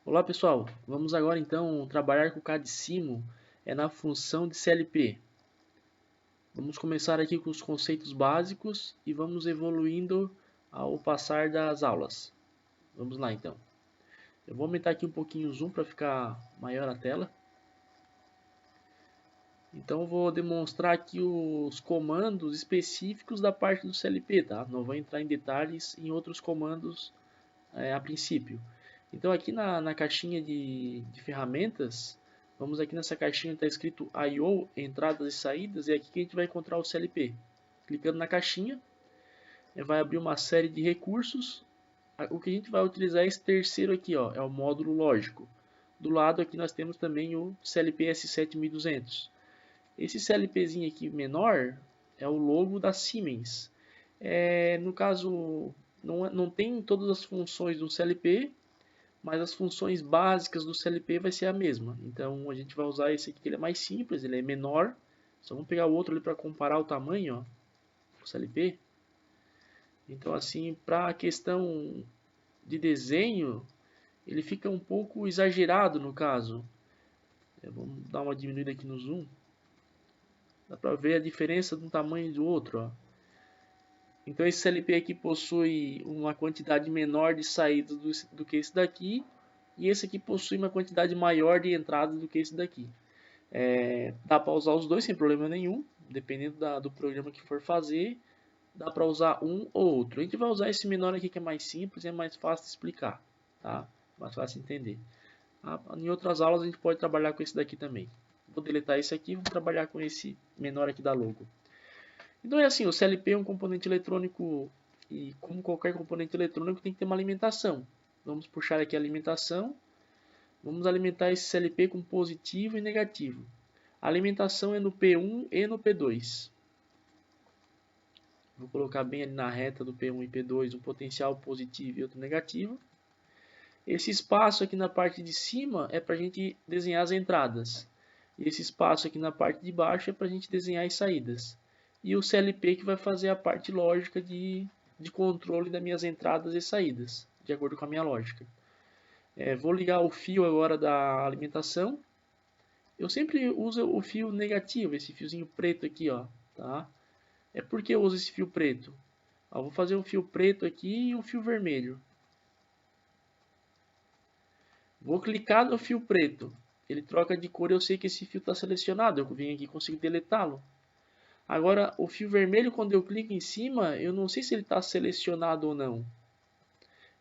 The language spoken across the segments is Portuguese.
Olá pessoal, vamos agora então trabalhar com o CADCIMO na função de CLP. Vamos começar aqui com os conceitos básicos e vamos evoluindo ao passar das aulas. Vamos lá então. Eu vou aumentar aqui um pouquinho o zoom para ficar maior a tela. Então eu vou demonstrar aqui os comandos específicos da parte do CLP, tá? Não vou entrar em detalhes em outros comandos a princípio. Então aqui na caixinha de ferramentas, vamos aqui nessa caixinha está escrito I/O, entradas e saídas, e aqui que a gente vai encontrar o CLP. Clicando na caixinha, vai abrir uma série de recursos. O que a gente vai utilizar é esse terceiro aqui, ó, é o módulo lógico. Do lado aqui nós temos também o CLP S7200. Esse CLPzinho aqui menor é o logo da Siemens. No caso, não tem todas as funções do CLP, mas as funções básicas do CLP vai ser a mesma. Então a gente vai usar esse aqui que ele é mais simples, ele é menor. Só vamos pegar o outro ali para comparar o tamanho, ó, do CLP. Então assim, para a questão de desenho, ele fica um pouco exagerado no caso. Vamos dar uma diminuída aqui no zoom. Dá para ver a diferença de um tamanho do outro, ó. Então esse CLP aqui possui uma quantidade menor de saídas do que esse daqui, e esse aqui possui uma quantidade maior de entradas do que esse daqui. Dá para usar os dois sem problema nenhum, dependendo do programa que for fazer, dá para usar um ou outro. A gente vai usar esse menor aqui que é mais simples e é mais fácil de explicar, tá? Mais fácil de entender. Em outras aulas a gente pode trabalhar com esse daqui também. Vou deletar esse aqui e vou trabalhar com esse menor aqui da logo. Então é assim, o CLP é um componente eletrônico e como qualquer componente eletrônico tem que ter uma alimentação. Vamos puxar aqui a alimentação. Vamos alimentar esse CLP com positivo e negativo. A alimentação é no P1 e no P2. Vou colocar bem ali na reta do P1 e P2 um potencial positivo e outro negativo. Esse espaço aqui na parte de cima é para a gente desenhar as entradas. E esse espaço aqui na parte de baixo é para a gente desenhar as saídas. E o CLP que vai fazer a parte lógica de controle das minhas entradas e saídas, de acordo com a minha lógica. Vou ligar o fio agora da alimentação. Eu sempre uso o fio negativo, esse fiozinho preto aqui, ó, tá? Por que eu uso esse fio preto? Vou fazer um fio preto aqui e um fio vermelho. Vou clicar no fio preto. Ele troca de cor e eu sei que esse fio está selecionado. Eu venho aqui e consigo deletá-lo. Agora, o fio vermelho, quando eu clico em cima, eu não sei se ele está selecionado ou não.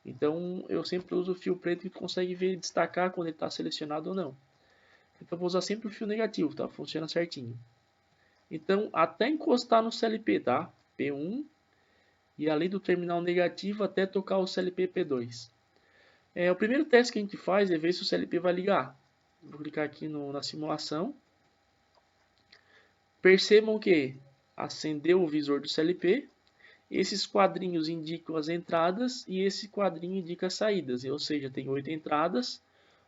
Então, eu sempre uso o fio preto que consegue ver destacar quando ele está selecionado ou não. Então, vou usar sempre o fio negativo, tá? Funciona certinho. Então, até encostar no CLP, tá? P1 e ali do terminal negativo até tocar o CLP P2. O primeiro teste que a gente faz é ver se o CLP vai ligar. Vou clicar aqui na simulação. Percebam que acendeu o visor do CLP. Esses quadrinhos indicam as entradas e esse quadrinho indica as saídas. Ou seja, tem 8 entradas,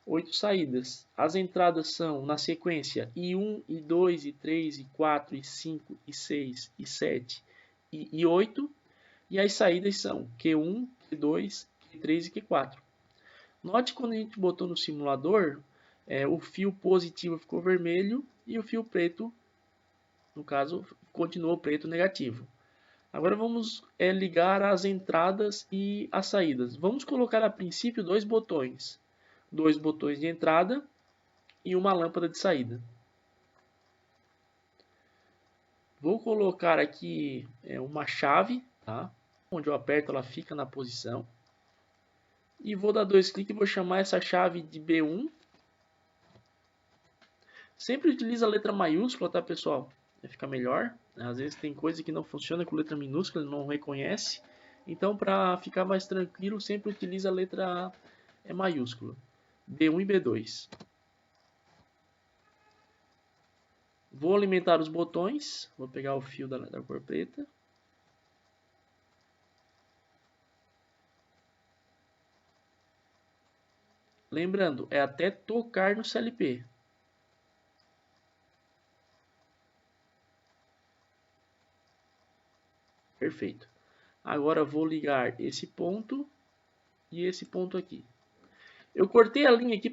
8 saídas. As entradas são na sequência I1, I2, I3, I4, I5, I6, I7 e I8. E as saídas são Q1, Q2, Q3 e Q4. Note quando a gente botou no simulador, o fio positivo ficou vermelho e o fio preto, no caso, continuou preto negativo. Agora vamos ligar as entradas e as saídas. Vamos colocar a princípio dois botões de entrada e uma lâmpada de saída. Vou colocar aqui uma chave, tá? Onde eu aperto ela fica na posição. E vou dar dois cliques e vou chamar essa chave de B1. Sempre utiliza a letra maiúscula, tá pessoal? Fica melhor. Às vezes tem coisa que não funciona com letra minúscula, ele não reconhece. Então, para ficar mais tranquilo, sempre utiliza a letra maiúscula. B1 e B2. Vou alimentar os botões. Vou pegar o fio da cor preta. Lembrando, é até tocar no CLP. Perfeito. Agora vou ligar esse ponto e esse ponto aqui. Eu cortei a linha aqui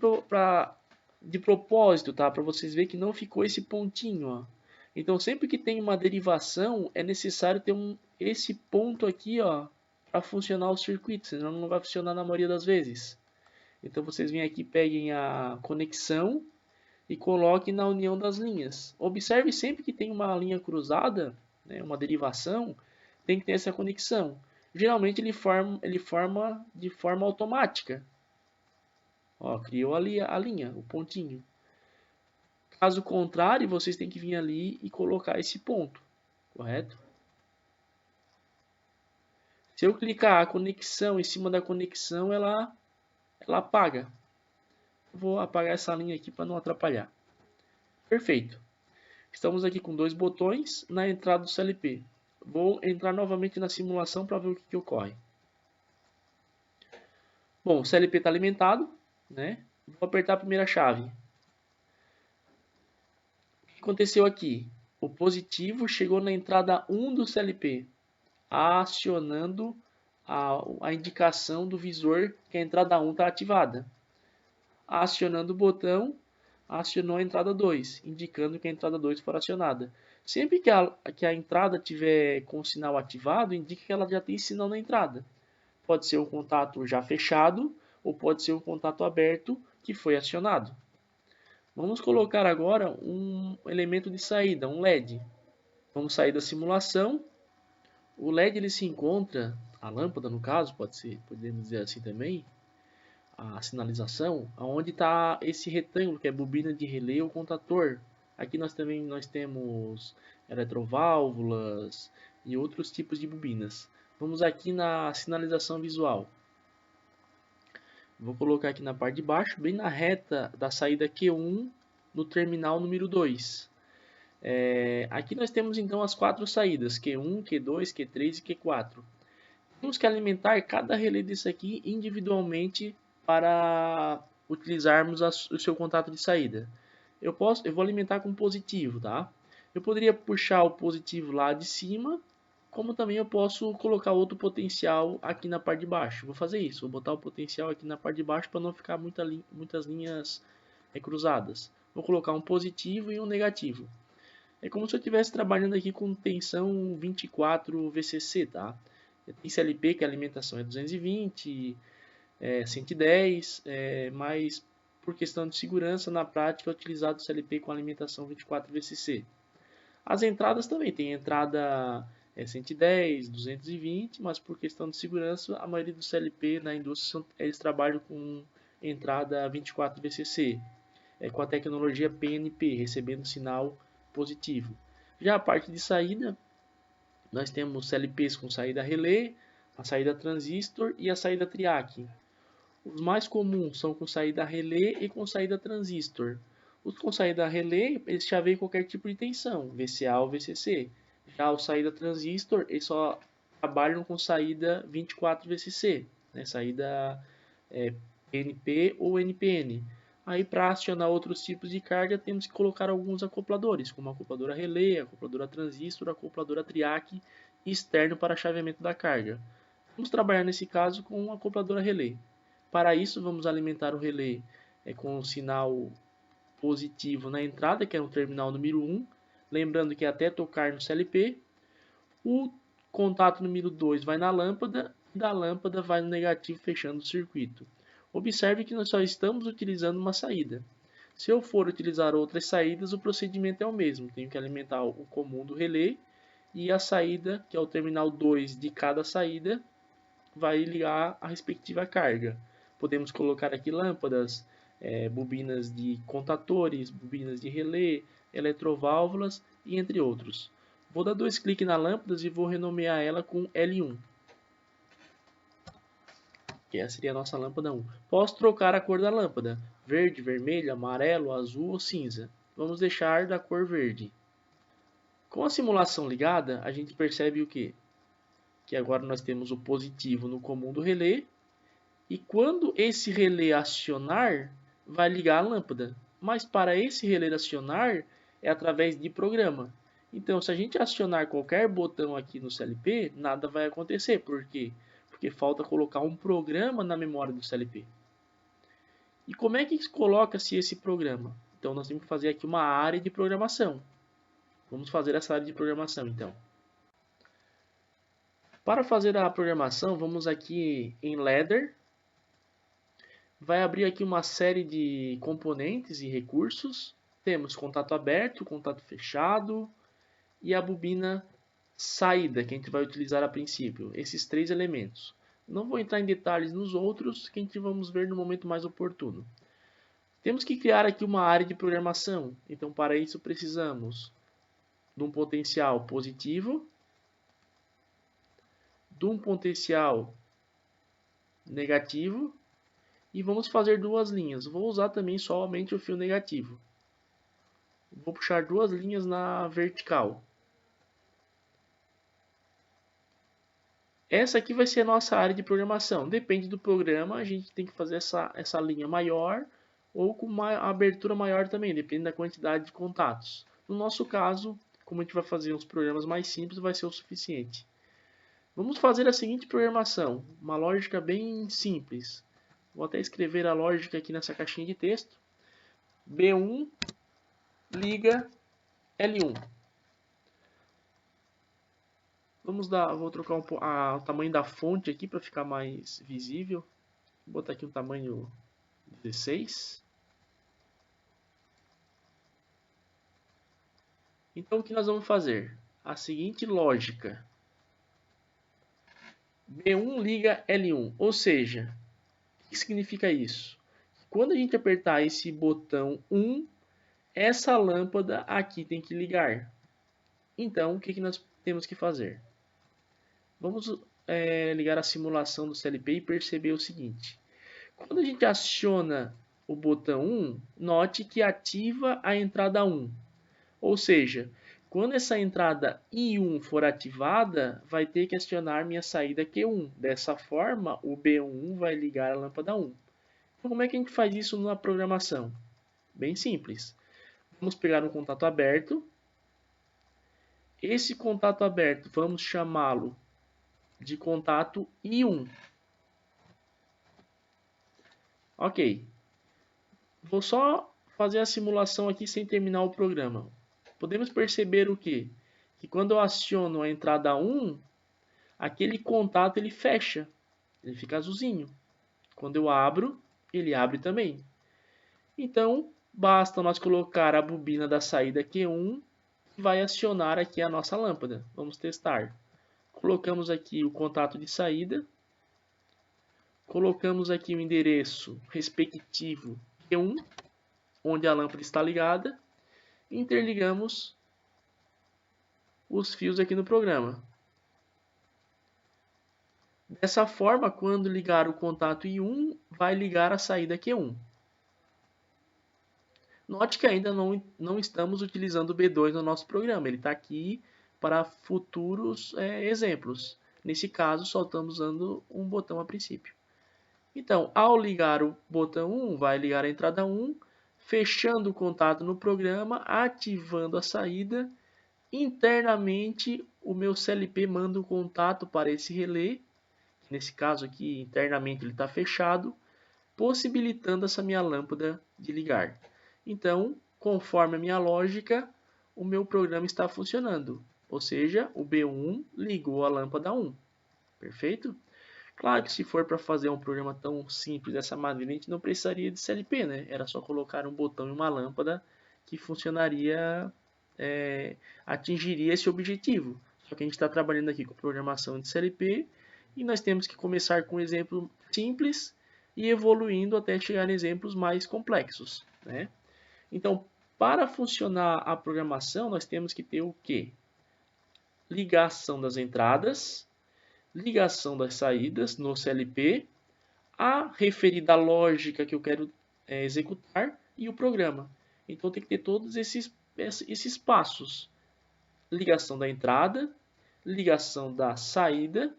de propósito, tá? Para vocês verem que não ficou esse pontinho, ó. Então, sempre que tem uma derivação, é necessário ter esse ponto aqui, ó, para funcionar o circuito, senão não vai funcionar na maioria das vezes. Então, vocês vêm aqui, peguem a conexão e coloquem na união das linhas. Observe sempre que tem uma linha cruzada, né, uma derivação, tem que ter essa conexão. Geralmente ele forma de forma automática. Ó, criou ali a linha, o pontinho. Caso contrário, vocês têm que vir ali e colocar esse ponto, correto? Se eu clicar a conexão em cima da conexão, ela apaga. Vou apagar essa linha aqui para não atrapalhar. Perfeito. Estamos aqui com dois botões na entrada do CLP. Vou entrar novamente na simulação para ver o que ocorre. Bom, o CLP está alimentado, né? Vou apertar a primeira chave. O que aconteceu aqui? O positivo chegou na entrada 1 do CLP, acionando a indicação do visor que a entrada 1 está ativada. Acionando o botão, acionou a entrada 2, indicando que a entrada 2 for acionada. Sempre que a entrada tiver com o sinal ativado, indica que ela já tem sinal na entrada. Pode ser um contato já fechado ou pode ser um contato aberto que foi acionado. Vamos colocar agora um elemento de saída, um LED. Vamos sair da simulação. O LED ele se encontra, a lâmpada no caso, podemos dizer assim também, a sinalização, onde está esse retângulo que é bobina de relé ou contator. Aqui nós temos eletroválvulas e outros tipos de bobinas. Vamos aqui na sinalização visual. Vou colocar aqui na parte de baixo, bem na reta da saída Q1 no terminal número 2. Aqui nós temos então as 4 saídas, Q1, Q2, Q3 e Q4. Temos que alimentar cada relé desse aqui individualmente para utilizarmos o seu contato de saída. Eu vou alimentar com positivo, tá? Eu poderia puxar o positivo lá de cima, como também eu posso colocar outro potencial aqui na parte de baixo. Vou fazer isso, vou botar o potencial aqui na parte de baixo para não ficar muitas linhas cruzadas. Vou colocar um positivo e um negativo. É como se eu estivesse trabalhando aqui com tensão 24 VCC, tá? Tem CLP que a alimentação é 220, 110, mas por questão de segurança, na prática é utilizado o CLP com alimentação 24 VCC. As entradas também, tem entrada 110, 220, mas por questão de segurança, a maioria do CLP na indústria eles trabalham com entrada 24 VCC, com a tecnologia PNP, recebendo sinal positivo. Já a parte de saída, nós temos CLPs com saída relé, a saída transistor e a saída triac. Os mais comuns são com saída relé e com saída transistor. Os com saída relé, eles chaveiam qualquer tipo de tensão, VCA ou VCC. Já o saída transistor, eles só trabalham com saída 24 VCC, né? Saída PNP ou NPN. Aí para acionar outros tipos de carga, temos que colocar alguns acopladores, como a acopladora relé, a acopladora transistor, a acopladora triac e externo para chaveamento da carga. Vamos trabalhar nesse caso com a acopladora relé. Para isso, vamos alimentar o relé com o sinal positivo na entrada, que é o terminal número 1. Lembrando que até tocar no CLP, o contato número 2 vai na lâmpada e da lâmpada vai no negativo, fechando o circuito. Observe que nós só estamos utilizando uma saída. Se eu for utilizar outras saídas, o procedimento é o mesmo. Tenho que alimentar o comum do relé e a saída, que é o terminal 2 de cada saída, vai ligar a respectiva carga. Podemos colocar aqui lâmpadas, bobinas de contatores, bobinas de relé, eletroválvulas e entre outros. Vou dar 2 cliques na lâmpada e vou renomear ela com L1. Que essa seria a nossa lâmpada 1. Posso trocar a cor da lâmpada, verde, vermelho, amarelo, azul ou cinza. Vamos deixar da cor verde. Com a simulação ligada, a gente percebe o quê? Que agora nós temos o positivo no comum do relé, e quando esse relé acionar, vai ligar a lâmpada. Mas para esse relé acionar, é através de programa. Então, se a gente acionar qualquer botão aqui no CLP, nada vai acontecer. Por quê? Porque falta colocar um programa na memória do CLP. E como é que coloca-se esse programa? Então nós temos que fazer aqui uma área de programação. Vamos fazer essa área de programação então. Para fazer a programação, vamos aqui em Ladder. Vai abrir aqui uma série de componentes e recursos. Temos contato aberto, contato fechado e a bobina saída, que a gente vai utilizar a princípio. Esses três elementos. Não vou entrar em detalhes nos outros, que a gente vamos ver no momento mais oportuno. Temos que criar aqui uma área de programação. Então, para isso, precisamos de um potencial positivo, de um potencial negativo e vamos fazer duas linhas. Vou usar também somente o fio negativo. Vou puxar duas linhas na vertical. Essa aqui vai ser a nossa área de programação. Depende do programa, a gente tem que fazer essa linha maior ou com uma abertura maior também, depende da quantidade de contatos. No nosso caso, como a gente vai fazer uns programas mais simples, vai ser o suficiente. Vamos fazer a seguinte programação, uma lógica bem simples. Vou até escrever a lógica aqui nessa caixinha de texto. B1 liga L1. Vou trocar o tamanho da fonte aqui para ficar mais visível. Vou botar aqui um tamanho 16. Então o que nós vamos fazer? A seguinte lógica. B1 liga L1, ou seja, o que significa isso? Quando a gente apertar esse botão 1, essa lâmpada aqui tem que ligar. Então, o que nós temos que fazer? Vamos ligar a simulação do CLP e perceber o seguinte. Quando a gente aciona o botão 1, note que ativa a entrada 1. Ou seja, quando essa entrada I1 for ativada, vai ter que acionar minha saída Q1. Dessa forma, o B1 vai ligar a lâmpada 1. Então, como é que a gente faz isso na programação? Bem simples. Vamos pegar um contato aberto. Esse contato aberto, vamos chamá-lo de contato I1. Ok. Vou só fazer a simulação aqui sem terminar o programa. Podemos perceber o quê? Que quando eu aciono a entrada 1, aquele contato ele fecha. Ele fica azulzinho. Quando eu abro, ele abre também. Então, basta nós colocar a bobina da saída Q1 que vai acionar aqui a nossa lâmpada. Vamos testar. Colocamos aqui o contato de saída. Colocamos aqui o endereço respectivo Q1, onde a lâmpada está ligada. Interligamos os fios aqui no programa. Dessa forma, quando ligar o contato I1, vai ligar a saída Q1. Note que ainda não estamos utilizando o B2 no nosso programa. Ele está aqui para futuros exemplos. Nesse caso, só estamos usando um botão a princípio. Então, ao ligar o botão 1, vai ligar a entrada 1, fechando o contato no programa, ativando a saída. Internamente, o meu CLP manda o contato para esse relé. Nesse caso aqui, internamente ele está fechado, possibilitando essa minha lâmpada de ligar. Então, conforme a minha lógica, o meu programa está funcionando. Ou seja, o B1 ligou a lâmpada 1. Perfeito? Claro que se for para fazer um programa tão simples dessa maneira, a gente não precisaria de CLP, né? Era só colocar um botão e uma lâmpada que funcionaria, atingiria esse objetivo. Só que a gente está trabalhando aqui com programação de CLP e nós temos que começar com um exemplo simples e evoluindo até chegar em exemplos mais complexos, né? Então, para funcionar a programação, nós temos que ter o quê? Ligação das entradas, ligação das saídas no CLP, a referida lógica que eu quero executar e o programa. Então tem que ter todos esses passos. Ligação da entrada, ligação da saída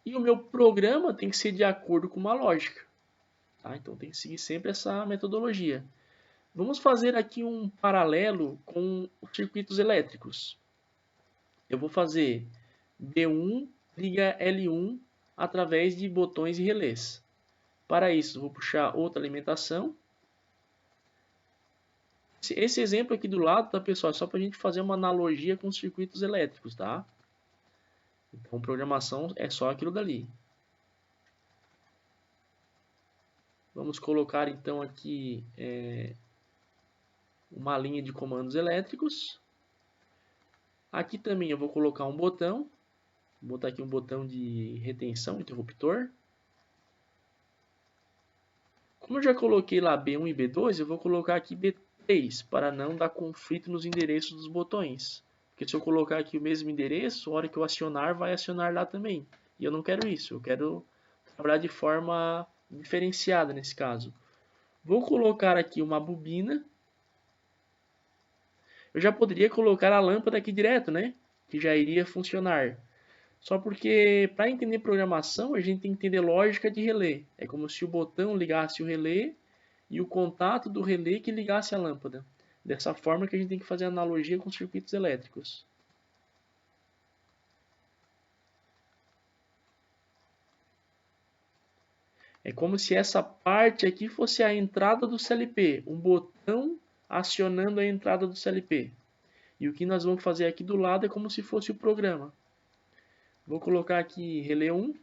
e o meu programa tem que ser de acordo com uma lógica. Tá? Então tem que seguir sempre essa metodologia. Vamos fazer aqui um paralelo com os circuitos elétricos. Eu vou fazer B1 liga L1 através de botões e relés. Para isso, vou puxar outra alimentação. Esse exemplo aqui do lado, tá, pessoal, é só para a gente fazer uma analogia com os circuitos elétricos, tá? Então, programação é só aquilo dali. Vamos colocar, então, aqui uma linha de comandos elétricos. Aqui também eu vou colocar um botão. Vou botar aqui um botão de retenção, interruptor. Como eu já coloquei lá B1 e B2, eu vou colocar aqui B3, para não dar conflito nos endereços dos botões. Porque se eu colocar aqui o mesmo endereço, a hora que eu acionar, vai acionar lá também. E eu não quero isso, eu quero trabalhar de forma diferenciada nesse caso. Vou colocar aqui uma bobina. Eu já poderia colocar a lâmpada aqui direto, né? Que já iria funcionar. Só porque para entender programação a gente tem que entender lógica de relé. É como se o botão ligasse o relé e o contato do relé que ligasse a lâmpada. Dessa forma que a gente tem que fazer analogia com circuitos elétricos. É como se essa parte aqui fosse a entrada do CLP, um botão acionando a entrada do CLP. E o que nós vamos fazer aqui do lado é como se fosse o programa. Vou colocar aqui relé 1.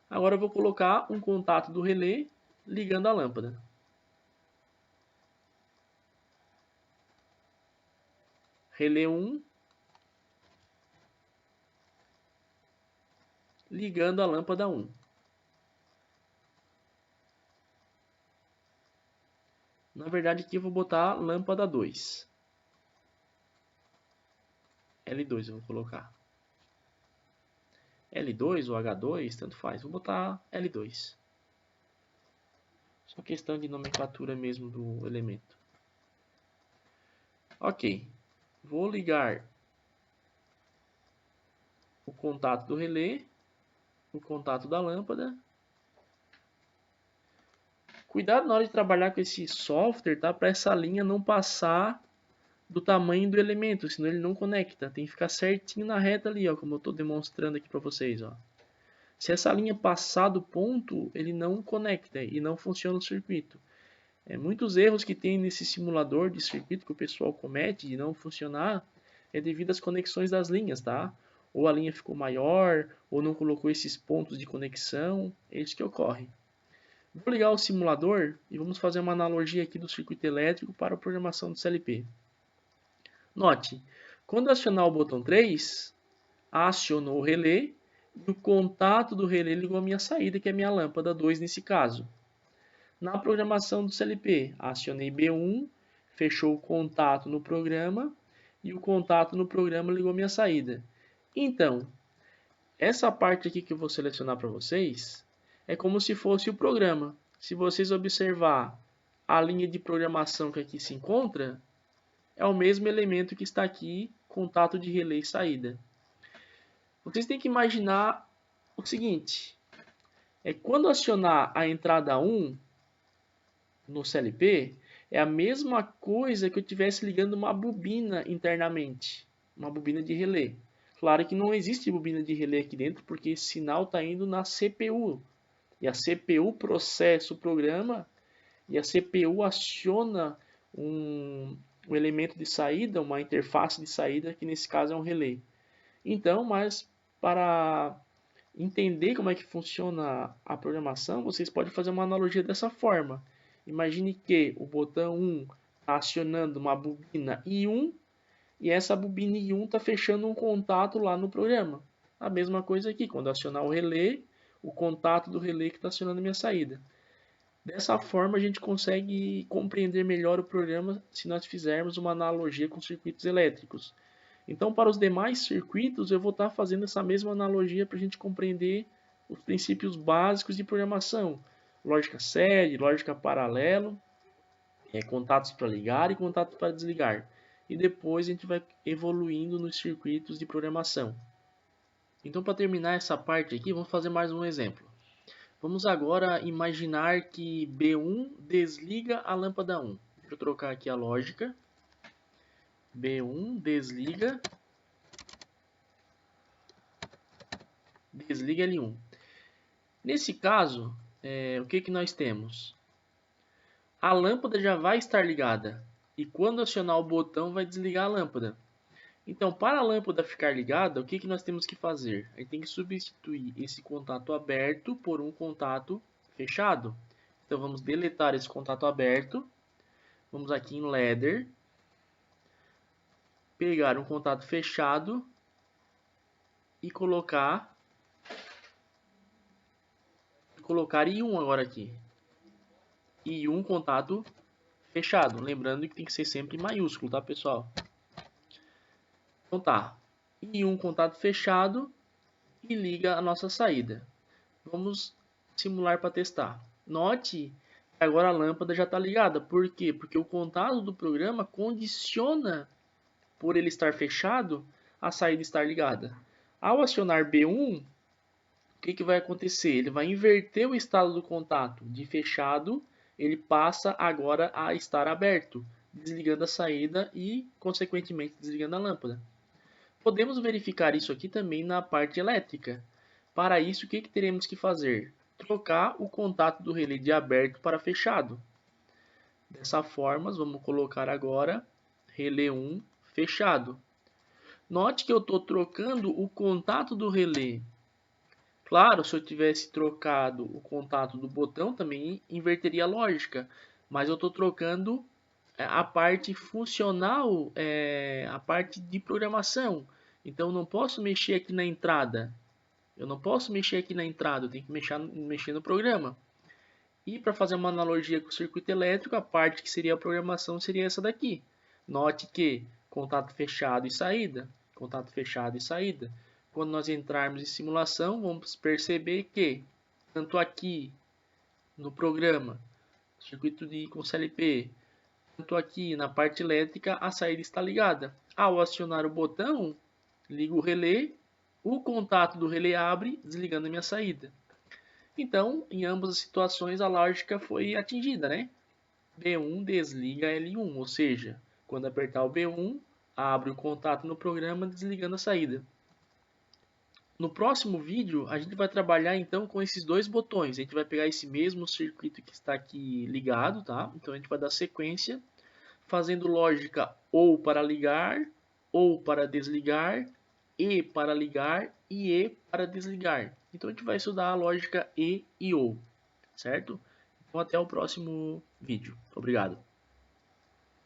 Agora eu vou colocar um contato do relé ligando a lâmpada. Relé 1 ligando a lâmpada 1. Na verdade aqui eu vou botar lâmpada 2. L2 eu vou colocar. L2 ou H2, tanto faz. Vou botar L2. Só questão de nomenclatura mesmo do elemento. Ok. Vou ligar o contato do relé, o contato da lâmpada. Cuidado na hora de trabalhar com esse software, tá? Para essa linha não passar do tamanho do elemento, senão ele não conecta. Tem que ficar certinho na reta ali, ó, como eu estou demonstrando aqui para vocês, ó. Se essa linha passar do ponto, ele não conecta e não funciona o circuito. Muitos erros que tem nesse simulador de circuito que o pessoal comete de não funcionar é devido às conexões das linhas, tá? Ou a linha ficou maior, ou não colocou esses pontos de conexão, é isso que ocorre. Vou ligar o simulador e vamos fazer uma analogia aqui do circuito elétrico para a programação do CLP. Note, quando acionar o botão 3, acionou o relé e o contato do relé ligou a minha saída, que é a minha lâmpada 2 nesse caso. Na programação do CLP, acionei B1, fechou o contato no programa e o contato no programa ligou a minha saída. Então, essa parte aqui que eu vou selecionar para vocês é como se fosse o programa. Se vocês observar a linha de programação que aqui se encontra, é o mesmo elemento que está aqui, contato de relé e saída. Vocês têm que imaginar o seguinte, quando acionar a entrada 1 no CLP, é a mesma coisa que eu estivesse ligando uma bobina internamente, uma bobina de relé. Claro que não existe bobina de relé aqui dentro, porque esse sinal está indo na CPU. E a CPU processa o programa e a CPU aciona um elemento de saída, uma interface de saída, que nesse caso é um relé. Então, mas para entender como é que funciona a programação, vocês podem fazer uma analogia dessa forma. Imagine que o botão 1 está acionando uma bobina I1 e essa bobina I1 está fechando um contato lá no programa. A mesma coisa aqui, quando acionar o relé, o contato do relé que está acionando a minha saída. Dessa forma a gente consegue compreender melhor o programa se nós fizermos uma analogia com circuitos elétricos. Então, para os demais circuitos, eu vou estar fazendo essa mesma analogia para a gente compreender os princípios básicos de programação. Lógica série, lógica paralelo, contatos para ligar e contatos para desligar. E depois a gente vai evoluindo nos circuitos de programação. Então, para terminar essa parte aqui, vamos fazer mais um exemplo. Vamos agora imaginar que B1 desliga a lâmpada 1. Deixa eu trocar aqui a lógica. B1 desliga L1. Nesse caso, o que nós temos? A lâmpada já vai estar ligada e quando acionar o botão vai desligar a lâmpada. Então, para a lâmpada ficar ligada, o que nós temos que fazer? A gente tem que substituir esse contato aberto por um contato fechado. Então, vamos deletar esse contato aberto. Vamos aqui em Ladder, pegar um contato fechado e colocar I1 agora aqui. I1 contato fechado. Lembrando que tem que ser sempre maiúsculo, tá, pessoal? Então tá. I1 contato fechado e liga a nossa saída. Vamos simular para testar. Note que agora a lâmpada já está ligada. Por quê? Porque o contato do programa condiciona, por ele estar fechado, a saída estar ligada. Ao acionar B1, o que vai acontecer? Ele vai inverter o estado do contato de fechado, ele passa agora a estar aberto, desligando a saída e, consequentemente, desligando a lâmpada. Podemos verificar isso aqui também na parte elétrica. Para isso, o que teremos que fazer? Trocar o contato do relé de aberto para fechado. Dessa forma, vamos colocar agora relé 1 fechado. Note que eu estou trocando o contato do relé. Claro, se eu tivesse trocado o contato do botão, também inverteria a lógica. Mas eu estou trocando a parte funcional, a parte de programação. Então, eu não posso mexer aqui na entrada. Eu tenho que mexer no programa. E para fazer uma analogia com o circuito elétrico, a parte que seria a programação seria essa daqui. Note que contato fechado e saída, contato fechado e saída. Quando nós entrarmos em simulação, vamos perceber que, tanto aqui no programa, circuito com CLP, tanto aqui na parte elétrica, a saída está ligada. Ao acionar o botão, ligo o relé, o contato do relé abre, desligando a minha saída. Então, em ambas as situações, a lógica foi atingida, né? B1 desliga L1, ou seja, quando apertar o B1, abre o contato no programa, desligando a saída. No próximo vídeo, a gente vai trabalhar então com esses dois botões. A gente vai pegar esse mesmo circuito que está aqui ligado, tá? Então a gente vai dar sequência, fazendo lógica ou para ligar, ou para desligar, E para ligar e E para desligar. Então a gente vai estudar a lógica E e OU, certo? Então até o próximo vídeo. Obrigado.